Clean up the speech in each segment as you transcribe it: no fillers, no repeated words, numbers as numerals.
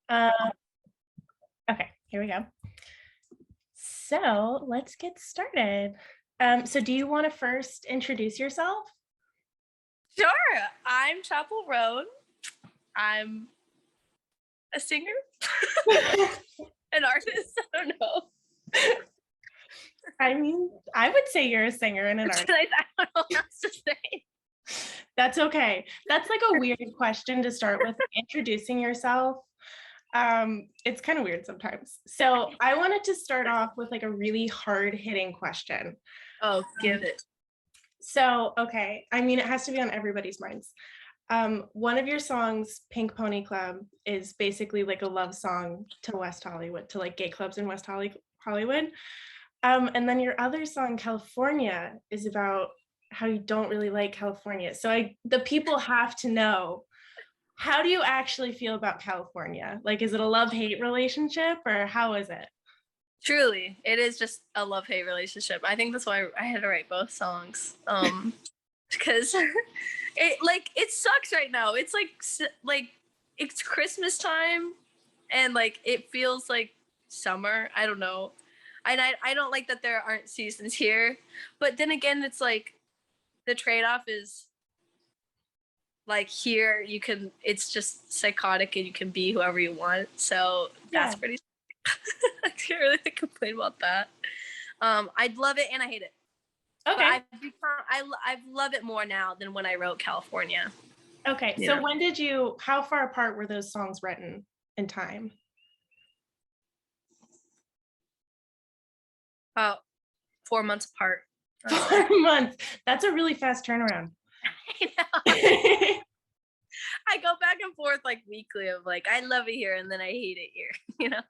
Uh, okay, here we go. So let's get started. So do you want to first introduce yourself? Sure. I'm Chappel Roan. I'm a singer, an artist. I don't know. I mean, I would say you're a singer and an artist. I don't know what else to say. That's okay. That's like a weird question to start with, introducing yourself. It's kind of weird sometimes. So I wanted to start off with like a really hard-hitting question. Oh, give it. So, okay, I mean, it has to be on everybody's minds. One of your songs, Pink Pony Club, is basically like a love song to West Hollywood, to like gay clubs in West Hollywood. And then your other song, California, is about how you don't really like California. So the people have to know, how do you actually feel about California? Like, is it a love-hate relationship or how is it? Truly, it is just a love-hate relationship. I think that's why I had to write both songs. Because it sucks right now. It's like it's Christmas time, and like it feels like summer. I don't know. And I don't like that there aren't seasons here. But then again, it's like the trade-off is like here it's just psychotic and you can be whoever you want. So that's pretty I can't really complain about that. I love it and I hate it. Okay. But I love it more now than when I wrote California. Okay. So how far apart were those songs written in time? 4 months apart. 4 months. That's a really fast turnaround. I know. I go back and forth like weekly of like, I love it here and then I hate it here, you know?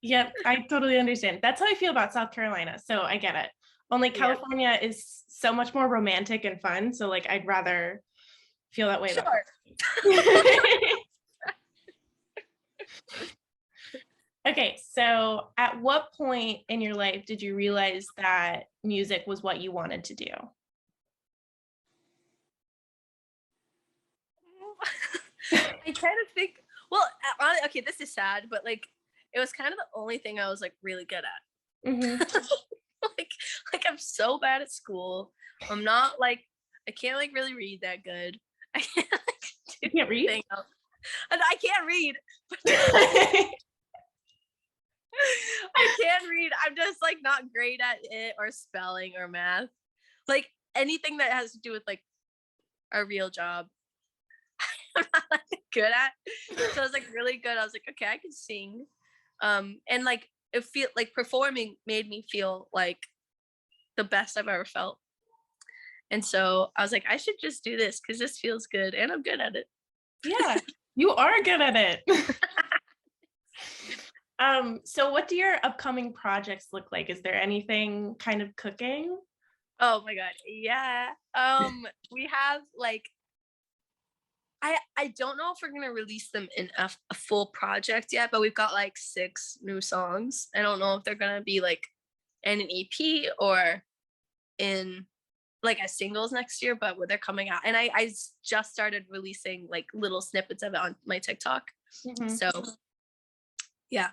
Yep, I totally understand. That's how I feel about South Carolina, so I get it. Only California is so much more romantic and fun, so like I'd rather feel that way about it. Okay, so at what point in your life did you realize that music was what you wanted to do? I kind of think, well, okay, this is sad, but like it was kind of the only thing I was like really good at. Mm-hmm. like I'm so bad at school. I'm not like, I can't like really read that good. I can't You can't read? I can't read. I can't read. I'm just like not great at it or spelling or math. Like anything that has to do with like a real job, I'm not like good at. So I was like really good. I was like, okay, I can sing. And like it feel like performing made me feel like the best I've ever felt. And so I was like, I should just do this because this feels good and I'm good at it. Yeah, you are good at it. So what do your upcoming projects look like? Is there anything kind of cooking? Oh my God. Yeah. We have like, I don't know if we're gonna release them in a full project yet, but we've got like 6 new songs. I don't know if they're gonna be like in an EP or in like as singles next year, but they're coming out. And I just started releasing like little snippets of it on my TikTok. Mm-hmm. So yeah,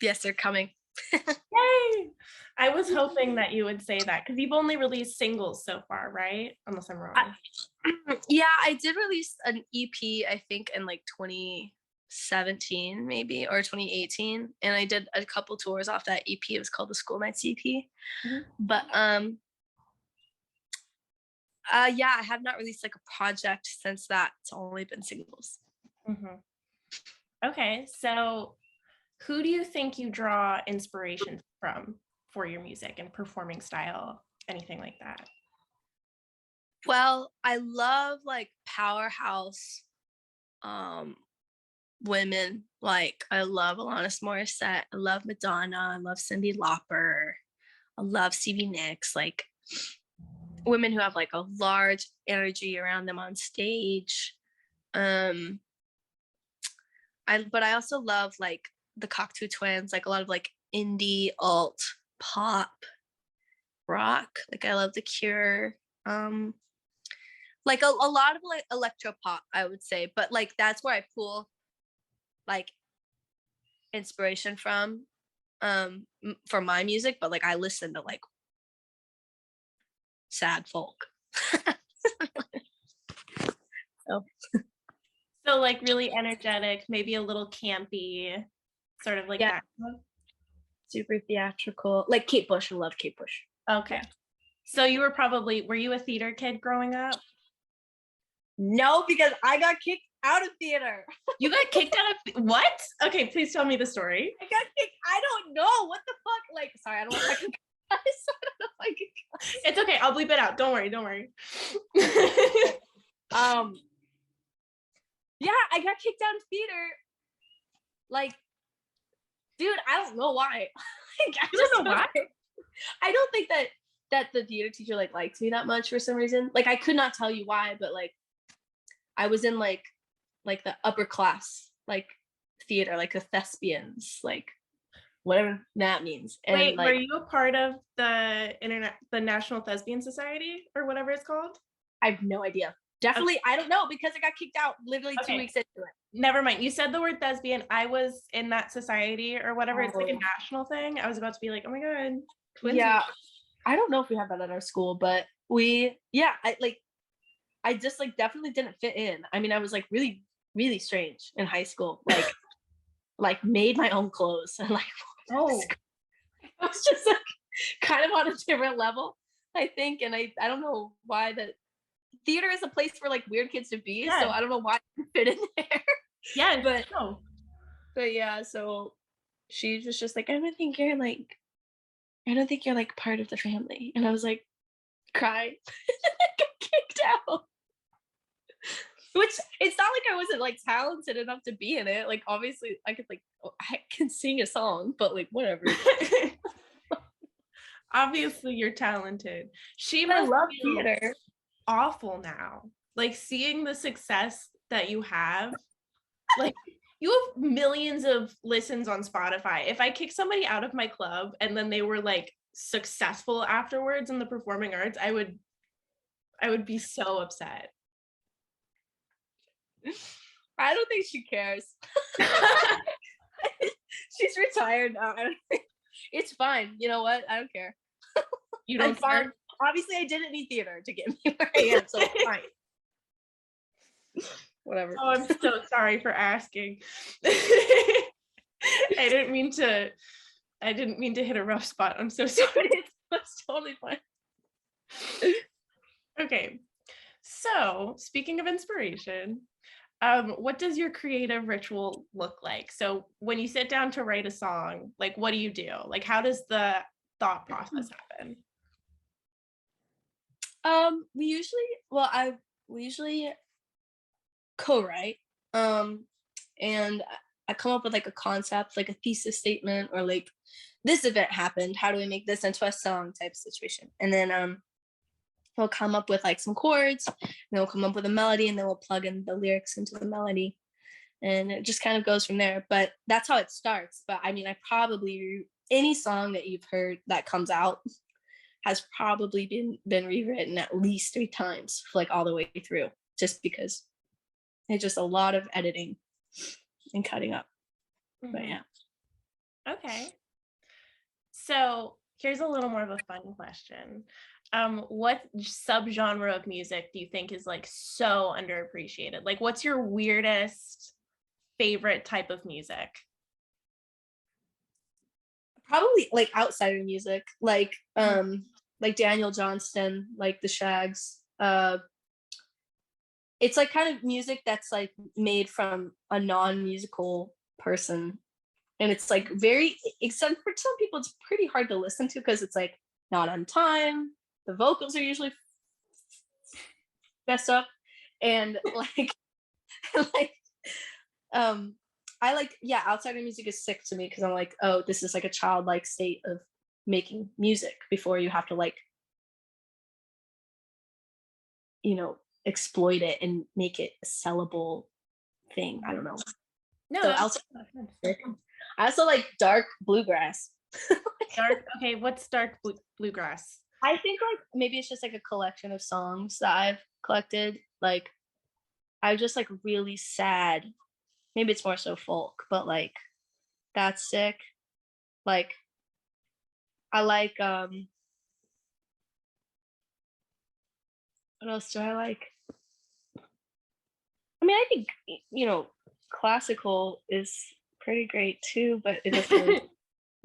yes, they're coming. Yay! I was hoping that you would say that because you've only released singles so far, right? Unless I'm wrong. Yeah, I did release an EP, I think in like 2017 maybe or 2018, and I did a couple tours off that EP. It was called the School Nights EP. Mm-hmm. But yeah, I have not released like a project since that. It's only been singles. Mm-hmm. Okay, so who do you think you draw inspiration from for your music and performing style, anything like that? Well, I love like powerhouse women. Like I love Alanis Morissette, I love Madonna, I love Cyndi Lauper, I love Stevie Nicks, like women who have like a large energy around them on stage. But I also love like the Cocteau Twins, like a lot of like indie, alt, pop, rock. Like I love The Cure. Like a lot of like electro pop, I would say. But like that's where I pull like inspiration from for my music, but like I listen to like sad folk. So So like really energetic, maybe a little campy, sort of like yeah, that. super theatrical. Like Kate Bush, I love Kate Bush. Okay. So you were you a theater kid growing up? No, because I got kicked out of theater. You got kicked out of what? Okay, please tell me the story. I got kicked. I don't know what the fuck. Like, sorry, I don't know if I can. I don't know if I can. It's okay. I'll bleep it out. Don't worry. Don't worry. Yeah, I got kicked out of theater. Like, dude, I don't know why. Like, I don't know why. I don't think that the theater teacher like liked me that much for some reason. Like, I could not tell you why, but like, I was in like the upper class like theater, like the thespians, like whatever that means. And wait, like, were you a part of the National Thespian Society or whatever it's called? I have no idea. Definitely, I don't know because I got kicked out literally 2 weeks into it. Never mind. You said the word thespian. I was in that society or whatever. It's like a national thing. I was about to be like, oh my God. Twinsies. Yeah. I don't know if we have that at our school, but I just like definitely didn't fit in. I mean, I was like really, really strange in high school. Like, like made my own clothes and like, oh, I was just like kind of on a different level, I think. And I don't know why that theater is a place for like weird kids to be. Yeah. So I don't know why I fit in there. Yeah, but yeah, so she was just like, I don't think you're like part of the family. And I was like, cry. I got kicked out. Which it's not like I wasn't like talented enough to be in it. Like obviously I can sing a song, but like whatever. Obviously you're talented. I love theater. Awful now. Like seeing the success that you have, like you have millions of listens on Spotify. If I kick somebody out of my club and then they were like successful afterwards in the performing arts, I would be so upset. I don't think she cares. She's retired now. It's fine. You know what? I don't care. You don't care? Obviously, I didn't need theater to get me where I am, so it's fine. Whatever. Oh, I'm so sorry for asking. I didn't mean to hit a rough spot. I'm so sorry. It's totally fine. Okay. So, speaking of inspiration, what does your creative ritual look like? So when you sit down to write a song, like what do you do? Like how does the thought process happen? We usually co-write. And I come up with like a concept, like a thesis statement, or like this event happened. How do we make this into a song type situation? And then we'll come up with like some chords, and then we'll come up with a melody, and then we'll plug in the lyrics into the melody. And it just kind of goes from there. But that's how it starts. But I mean, any song that you've heard that comes out has probably been rewritten at least 3 times, like all the way through, just because it's just a lot of editing and cutting up. Mm-hmm. But yeah. Okay. So here's a little more of a fun question. What subgenre of music do you think is like so underappreciated? Like what's your weirdest favorite type of music? Probably like outsider music, like Daniel Johnston, like the Shags. It's like kind of music that's like made from a non-musical person, and it's like except for some people it's pretty hard to listen to because it's like not on time. The vocals are usually messed up, and outsider music is sick to me because I'm like, oh, this is like a childlike state of making music before you have to like, exploit it and make it a sellable thing. I don't know. No, so I also like dark bluegrass. Okay, what's dark bluegrass? I think like maybe it's just like a collection of songs that I've collected. Like I'm just like really sad. Maybe it's more so folk, but like That's sick. Like, I like, what else do I like? I mean, I think, classical is pretty great too, but it doesn't really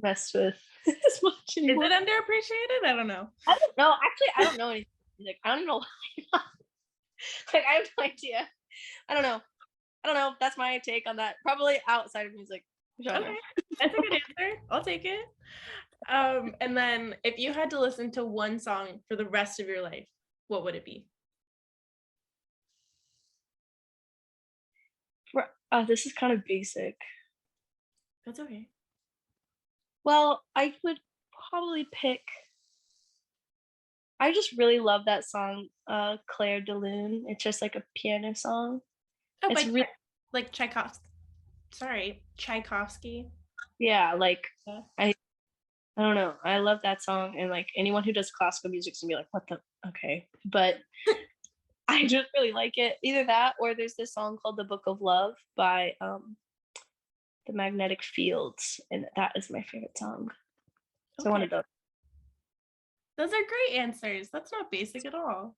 mess with as much Is anymore. it underappreciated? I don't know. I don't know. Actually, I don't know any music. I don't know why. Like, I have no idea. I don't know. That's my take on that. Probably outside of music. Okay, that's a good answer. I'll take it. And then if you had to listen to one song for the rest of your life, what would it be? This is kind of basic. That's okay. Well, I would probably pick. I just really love that song, Claire de Lune. It's just like a piano song. Oh, It's by like Tchaikovsky. Sorry, Tchaikovsky. Yeah, like Yeah. I don't know. I love that song, and like anyone who does classical music is gonna be like, "What the?" Okay, but I just really like it. Either that, or there's this song called "The Book of Love" by the Magnetic Fields, and that is my favorite song. So one of those. Those are great answers. That's not basic at all.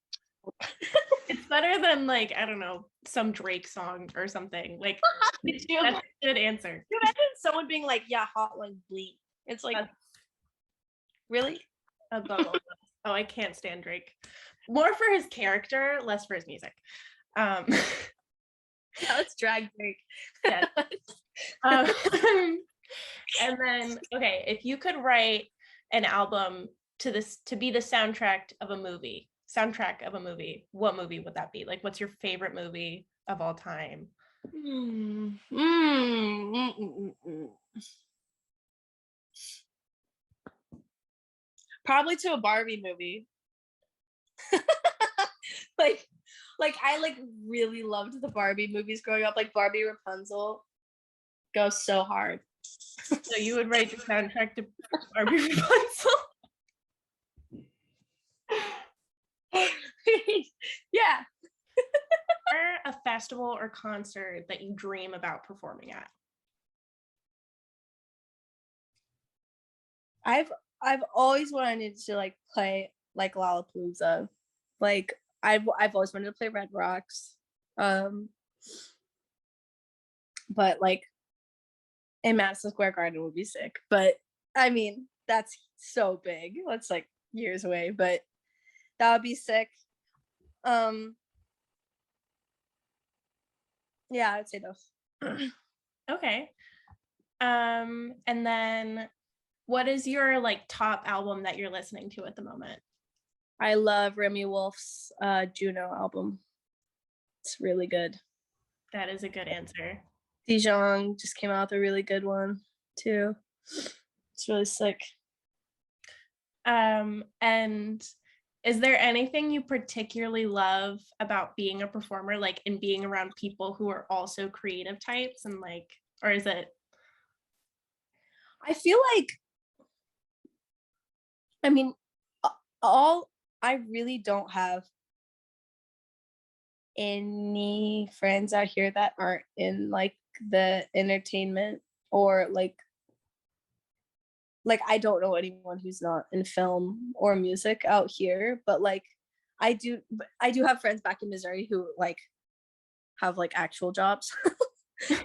It's better than like, I don't know, some Drake song or something. Like, that's a good answer. You imagine someone being like, "Yeah, Hotline Bling." It's like, really? Oh, I can't stand Drake. More for his character, less for his music. Yeah, let's drag Drake. Yeah. And then, okay, if you could write an album to be the soundtrack of a movie, what movie would that be? Like, what's your favorite movie of all time? Probably to a Barbie movie. like I like really loved the Barbie movies growing up. Like Barbie Rapunzel goes so hard. So you would write the soundtrack to Barbie Rapunzel? Yeah. Or a festival or concert that you dream about performing at? I've always wanted to like play like Lollapalooza. Like I've always wanted to play Red Rocks. But like in Madison Square Garden would be sick. But I mean, that's so big. That's like years away, but that would be sick. Yeah, I'd say those. Okay. And then what is your like top album that you're listening to at the moment? I love Remy Wolf's Juno album. It's really good. That is a good answer. Dijon just came out with a really good one too. It's really sick. And is there anything you particularly love about being a performer, like in being around people who are also creative types, and like, or is it? I feel like, I mean, I really don't have any friends out here that aren't in like the entertainment or like I don't know anyone who's not in film or music out here, but like I do have friends back in Missouri who like have like actual jobs.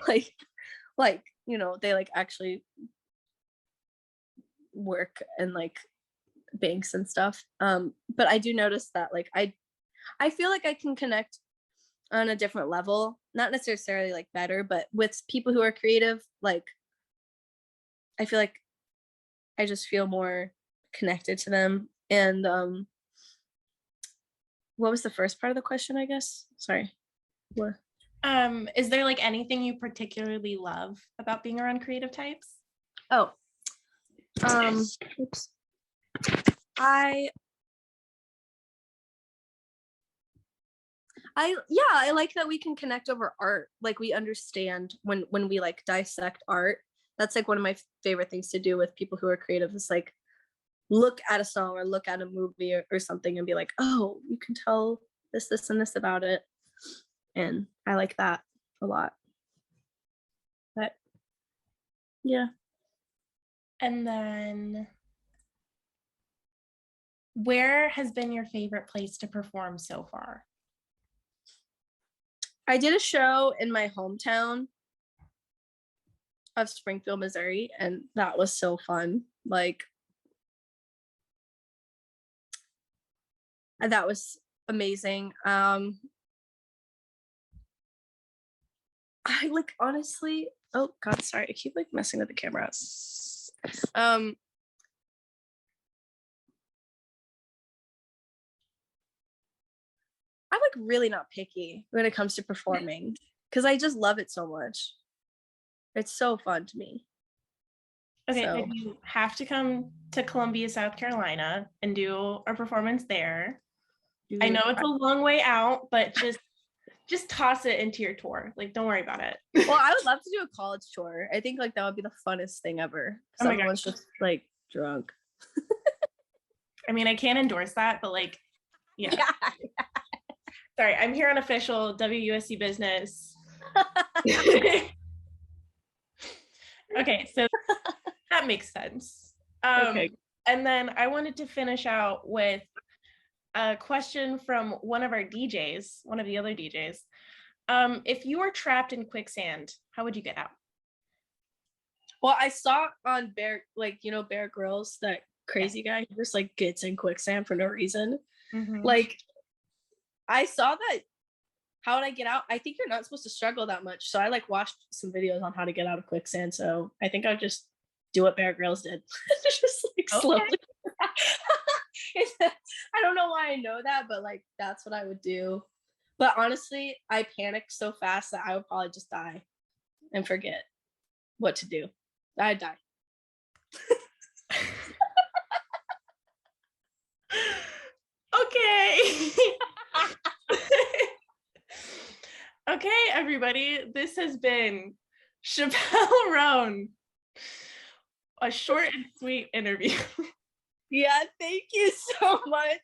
like they like actually work in like banks and stuff. But I do notice that like I feel like I can connect on a different level, not necessarily like better, but with people who are creative. Like I feel like I just feel more connected to them. And what was the first part of the question, I guess? Sorry. What? Is there like anything you particularly love about being around creative types? Oh. Oops. I like that we can connect over art. Like we understand when we like dissect art. That's like one of my favorite things to do with people who are creative is like look at a song or look at a movie or something and be like, oh, you can tell this and this about it. And I like that a lot. But Yeah. And then where has been your favorite place to perform so far? I did a show in my hometown of Springfield, Missouri, and that was so fun. Like, that was amazing. I like honestly, oh God, sorry, I keep like messing with the camera. I'm like really not picky when it comes to performing because I just love it so much. It's so fun to me. Okay, So. then you have to come to Columbia, South Carolina and do a performance there. Dude, I know it's a long way out, but just toss it into your tour. Like, don't worry about it. Well, I would love to do a college tour. I think like that would be the funnest thing ever. Oh my Everyone's just like drunk. I mean, I can't endorse that, but like, yeah. Sorry, I'm here on official WUSC business. Okay, so that makes sense. Okay. And then I wanted to finish out with a question from one of our DJs, one of the other DJs. If you were trapped in quicksand, how would you get out? Well, I saw on Bear, like, you know, Bear Grylls, that crazy guy who just like gets in quicksand for no reason. Mm-hmm. Like, I saw that. How would I get out? I think you're not supposed to struggle that much. So I like watched some videos on how to get out of quicksand. So I think I'd just do what Bear Grylls did. Just like slowly. I don't know why I know that, but like that's what I would do. But honestly, I panicked so fast that I would probably just die and forget what to do. I'd die. Okay. Okay, everybody. This has been Chappell Roan. A short and sweet interview. Yeah, thank you so much.